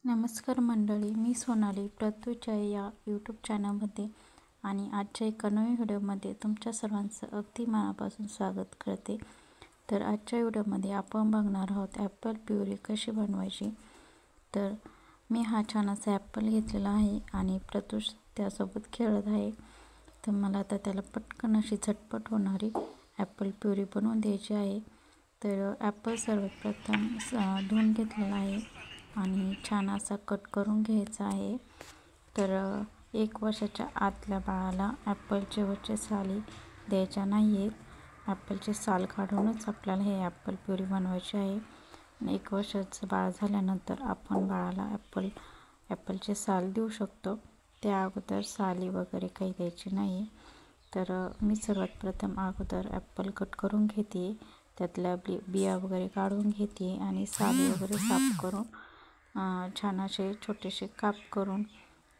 नमस्कार मंडळी, मी सोनाली प्रत्युच्या या यूट्यूब चॅनलमध्ये आणि आजच्या एका नवीन व्हिडिओमध्ये तुमच्या सर्वांचं अगदी मनापासून स्वागत करते। तर आजच्या व्हिडिओमध्ये आपण बघणार आहोत ॲपल प्युरी कशी बनवायची। तर मी हा छानसा ॲपल घेतलेला आहे आणि प्रत्युष त्यासोबत खेळत आहे। तर मला आता त्याला पटकन अशी झटपट होणारी ॲपल प्युरी बनवून द्यायची आहे। तर ॲपल सर्वप्रथम धुवून घेतलेला आहे आणि छान असा कट करून घ्यायचा आहे। तर 1 वर्षाच्या आतल्या बाळाला ॲपलचे वरचे साली द्यायच्या नाही आहेत। ॲपलचे साल काढूनच आपल्याला हे ॲपल प्युरी बनवायची आहे। 1 वर्षाचं बाळ झाल्यानंतर आपण बाळाला ॲपलचे साल देऊ शकतो, त्या अगोदर साली वगैरे काही द्यायची नाही। तर मी सर्वात प्रथम अगोदर ॲपल कट करून घेते, त्यातल्या बिया वगैरे काढून घेते आणि साली वगैरे साफ करून छान असे छोटेसे काप करून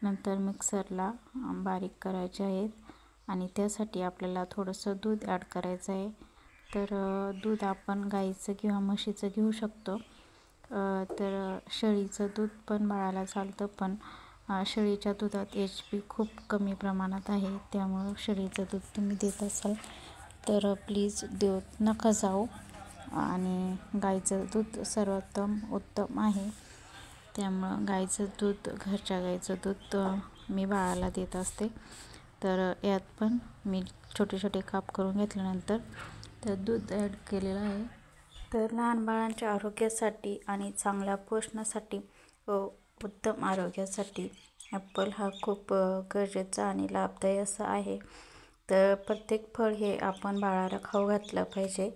नंतर मिक्सरला बारीक करायचे आहेत। आणि त्यासाठी आपल्याला थोडंसं दूध ॲड करायचं आहे। तर दूध आपण गाईचं किंवा म्हशीचं घेऊ शकतो। तर शेळीचं दूध पण बाळाला चालतं, पण शेळीच्या दुधात HB खूप कमी प्रमाणात आहे, त्यामुळं शेळीचं दूध तुम्ही देत असाल तर प्लीज देत नका जाऊ। आणि गाईचं दूध सर्वोत्तम उत्तम आहे, त्यामुळं गाईचं दूध, घरच्या गाईचं दूध मी बाळाला देत असते। तर यात पण मी छोटे छोटे काप करून घेतल्यानंतर त्यात दूध ॲड केलेलं आहे। तर लहान बाळांच्या आरोग्यासाठी आणि चांगल्या पोषणासाठी व उत्तम आरोग्यासाठी ॲपल हा खूप गरजेचा आणि लाभदायी असा आहे। तर प्रत्येक फळ हे आपण बाळाला खाऊ घातलं पाहिजे।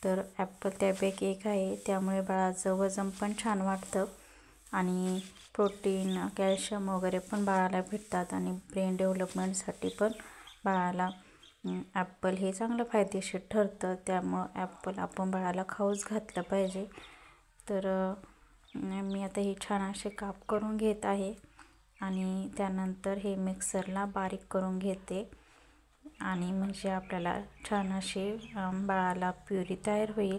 तर ॲपल त्यापैकी एक आहे, त्यामुळे बाळाचं वजन पण छान वाढतं आणि प्रोटीन, कॅल्शियम वगैरे पण बाळाला भेटतात आणि ब्रेन डेव्हलपमेंटसाठी पण बाळाला ॲपल हे चांगलं फायदेशीर ठरतं, त्यामुळं ॲपल आपण बाळाला खाऊच घातलं पाहिजे। तर मी आता हे छान असे काप करून घेत आहे आणि त्यानंतर हे मिक्सरला बारीक करून घेते आणि म्हणजे आपल्याला छान अशी बाळाला प्युरी तयार होईल।